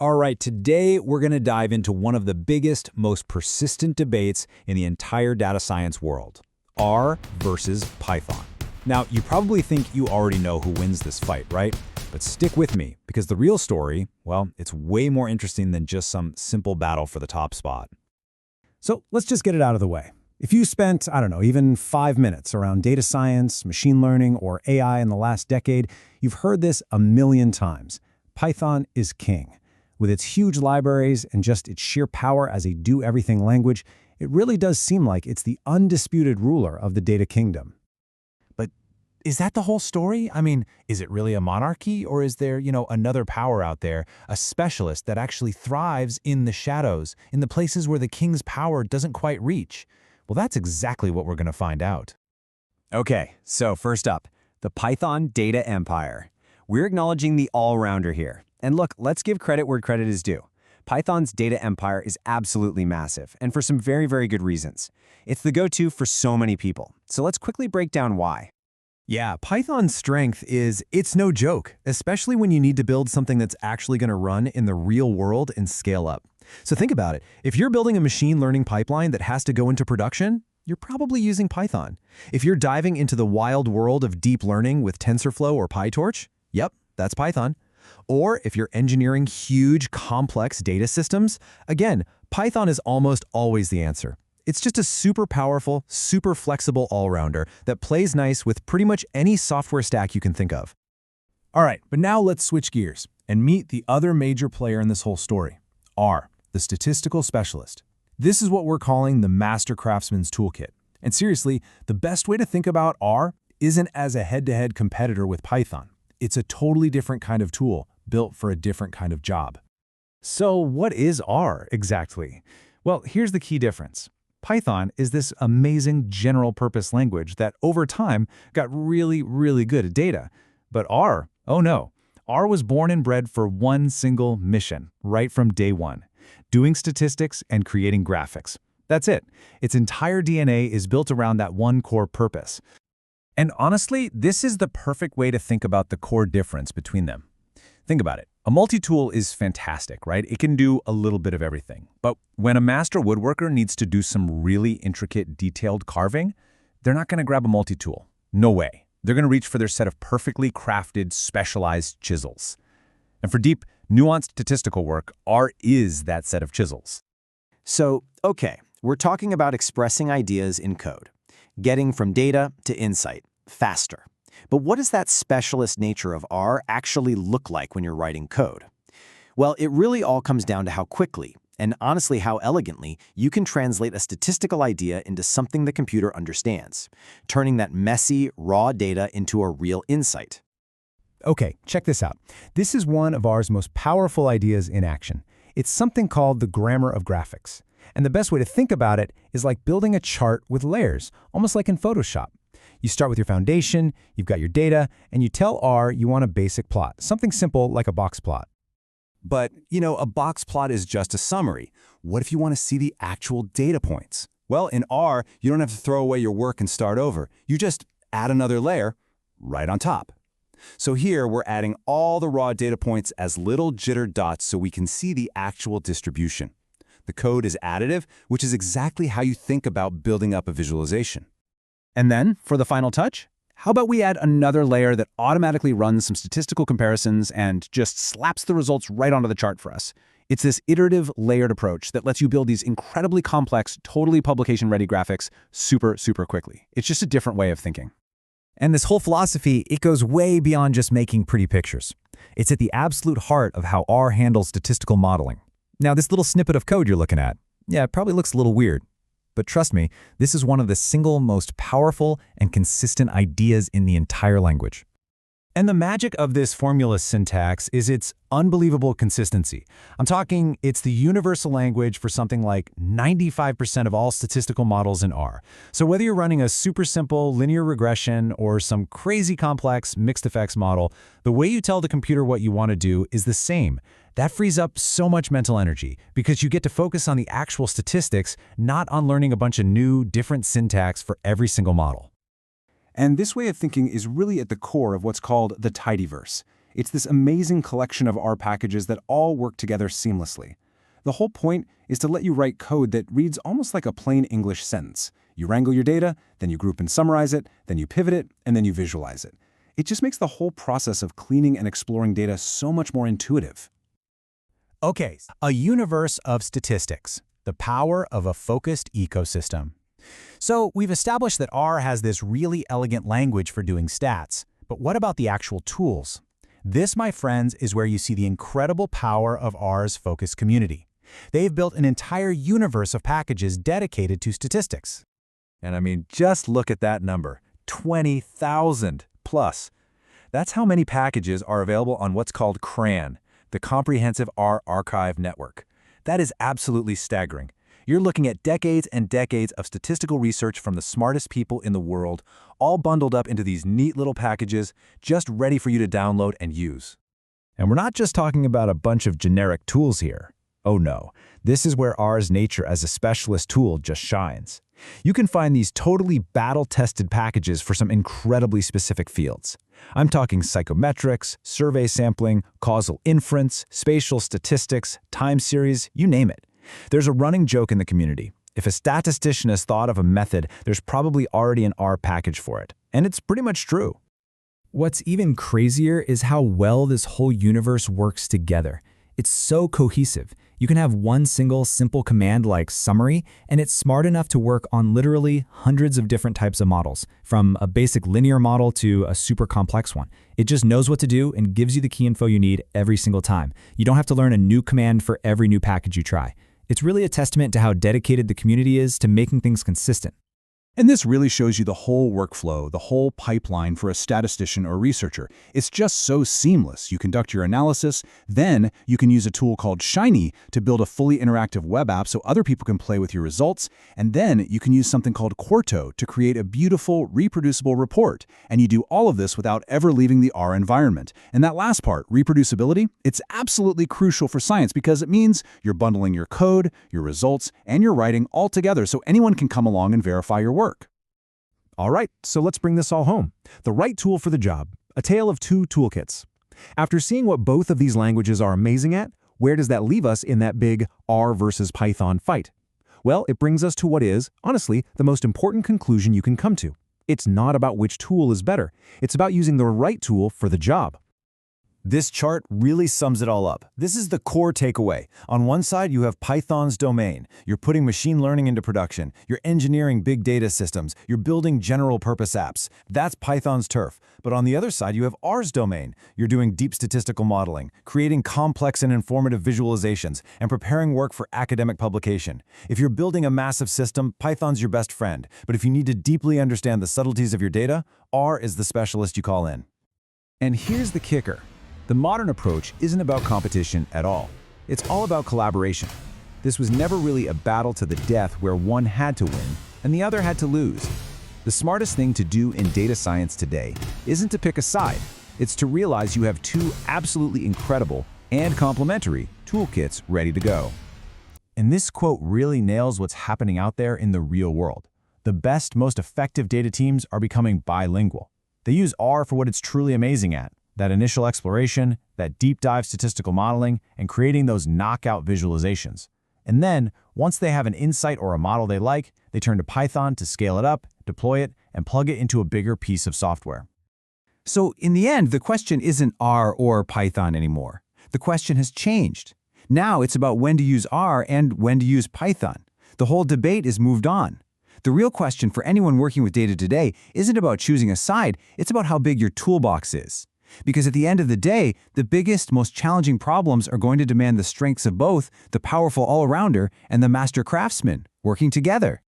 All right, today we're going to dive into one of the biggest, most persistent debates in the entire data science world, R versus Python. Now, you probably think you already know who wins this fight, right? But stick with me, because the real story, well, it's way more interesting than just some simple battle for the top spot. So let's just get it out of the way. If you spent, I don't know, even 5 minutes around data science, machine learning, or AI in the last decade, you've heard this a million times. Python is king. With its huge libraries and just its sheer power as a do-everything language, it really does seem like it's the undisputed ruler of the data kingdom. But is that the whole story? I mean, is it really a monarchy, or is there, another power out there, a specialist that actually thrives in the shadows, in the places where the king's power doesn't quite reach? Well, that's exactly what we're going to find out. Okay, so first up, the Python data empire. We're acknowledging the all-rounder here. And look, let's give credit where credit is due. Python's data empire is absolutely massive, and for some very, very good reasons. It's the go-to for so many people. So let's quickly break down why. Yeah, Python's strength is it's no joke, especially when you need to build something that's actually going to run in the real world and scale up. So think about it. If you're building a machine learning pipeline that has to go into production, you're probably using Python. If you're diving into the wild world of deep learning with TensorFlow or PyTorch, yep, that's Python. Or if you're engineering huge, complex data systems, again, Python is almost always the answer. It's just a super powerful, super flexible all-rounder that plays nice with pretty much any software stack you can think of. All right, but now let's switch gears and meet the other major player in this whole story, R, the statistical specialist. This is what we're calling the master craftsman's toolkit. And seriously, the best way to think about R isn't as a head-to-head competitor with Python. It's a totally different kind of tool, built for a different kind of job. So what is R exactly? Well, here's the key difference. Python is this amazing general-purpose language that over time got really, really good at data. But R, oh no, R was born and bred for one single mission, right from day one, doing statistics and creating graphics. That's it. Its entire DNA is built around that one core purpose. And honestly, this is the perfect way to think about the core difference between them. Think about it. A multi-tool is fantastic, right? It can do a little bit of everything. But when a master woodworker needs to do some really intricate, detailed carving, they're not going to grab a multi-tool. No way. They're going to reach for their set of perfectly crafted, specialized chisels. And for deep, nuanced statistical work, R is that set of chisels. So, okay, we're talking about expressing ideas in code, getting from data to insight, faster. But what does that specialist nature of R actually look like when you're writing code? Well, it really all comes down to how quickly, and honestly how elegantly, you can translate a statistical idea into something the computer understands, turning that messy, raw data into a real insight. Okay, check this out. This is one of R's most powerful ideas in action. It's something called the grammar of graphics. And the best way to think about it is like building a chart with layers, almost like in Photoshop. You start with your foundation, you've got your data, and you tell R you want a basic plot, something simple like a box plot. But, a box plot is just a summary. What if you want to see the actual data points? Well, in R, you don't have to throw away your work and start over. You just add another layer right on top. So here, we're adding all the raw data points as little jitter dots so we can see the actual distribution. The code is additive, which is exactly how you think about building up a visualization. And then, for the final touch, how about we add another layer that automatically runs some statistical comparisons and just slaps the results right onto the chart for us? It's this iterative, layered approach that lets you build these incredibly complex, totally publication-ready graphics super, super quickly. It's just a different way of thinking. And this whole philosophy, it goes way beyond just making pretty pictures. It's at the absolute heart of how R handles statistical modeling. Now, this little snippet of code you're looking at, yeah, it probably looks a little weird. But trust me, this is one of the single most powerful and consistent ideas in the entire language. And the magic of this formula syntax is its unbelievable consistency. I'm talking it's the universal language for something like 95% of all statistical models in R. So whether you're running a super simple linear regression or some crazy complex mixed effects model, the way you tell the computer what you want to do is the same. That frees up so much mental energy because you get to focus on the actual statistics, not on learning a bunch of new, different syntax for every single model. And this way of thinking is really at the core of what's called the tidyverse. It's this amazing collection of R packages that all work together seamlessly. The whole point is to let you write code that reads almost like a plain English sentence. You wrangle your data, then you group and summarize it, then you pivot it, and then you visualize it. It just makes the whole process of cleaning and exploring data so much more intuitive. Okay, a universe of statistics, the power of a focused ecosystem. So we've established that R has this really elegant language for doing stats, but what about the actual tools? This, my friends, is where you see the incredible power of R's focused community. They've built an entire universe of packages dedicated to statistics. And I mean, just look at that number, 20,000 plus. That's how many packages are available on what's called CRAN, the Comprehensive R Archive Network. That is absolutely staggering. You're looking at decades and decades of statistical research from the smartest people in the world, all bundled up into these neat little packages, just ready for you to download and use. And we're not just talking about a bunch of generic tools here. Oh no, this is where R's nature as a specialist tool just shines. You can find these totally battle-tested packages for some incredibly specific fields. I'm talking psychometrics, survey sampling, causal inference, spatial statistics, time series, you name it. There's a running joke in the community. If a statistician has thought of a method, there's probably already an R package for it. And it's pretty much true. What's even crazier is how well this whole universe works together. It's so cohesive. You can have one single simple command like summary, and it's smart enough to work on literally hundreds of different types of models, from a basic linear model to a super complex one. It just knows what to do and gives you the key info you need every single time. You don't have to learn a new command for every new package you try. It's really a testament to how dedicated the community is to making things consistent. And this really shows you the whole workflow, the whole pipeline for a statistician or researcher. It's just so seamless. You conduct your analysis, then you can use a tool called Shiny to build a fully interactive web app so other people can play with your results, and then you can use something called Quarto to create a beautiful, reproducible report. And you do all of this without ever leaving the R environment. And that last part, reproducibility, it's absolutely crucial for science because it means you're bundling your code, your results, and your writing all together so anyone can come along and verify your work. All right, so let's bring this all home. The right tool for the job, a tale of two toolkits. After seeing what both of these languages are amazing at, where does that leave us in that big R versus Python fight? Well, it brings us to what is, honestly, the most important conclusion you can come to. It's not about which tool is better. It's about using the right tool for the job. This chart really sums it all up. This is the core takeaway. On one side, you have Python's domain. You're putting machine learning into production. You're engineering big data systems. You're building general-purpose apps. That's Python's turf. But on the other side, you have R's domain. You're doing deep statistical modeling, creating complex and informative visualizations, and preparing work for academic publication. If you're building a massive system, Python's your best friend. But if you need to deeply understand the subtleties of your data, R is the specialist you call in. And here's the kicker. The modern approach isn't about competition at all. It's all about collaboration. This was never really a battle to the death where one had to win and the other had to lose. The smartest thing to do in data science today isn't to pick a side. It's to realize you have two absolutely incredible and complementary toolkits ready to go. And this quote really nails what's happening out there in the real world. The best, most effective data teams are becoming bilingual. They use R for what it's truly amazing at. That initial exploration, that deep dive statistical modeling, and creating those knockout visualizations. And then, once they have an insight or a model they like, they turn to Python to scale it up, deploy it, and plug it into a bigger piece of software. So in the end, the question isn't R or Python anymore. The question has changed. Now it's about when to use R and when to use Python. The whole debate is moved on. The real question for anyone working with data today isn't about choosing a side, it's about how big your toolbox is. Because at the end of the day, the biggest, most challenging problems are going to demand the strengths of both the powerful all-arounder and the master craftsman working together.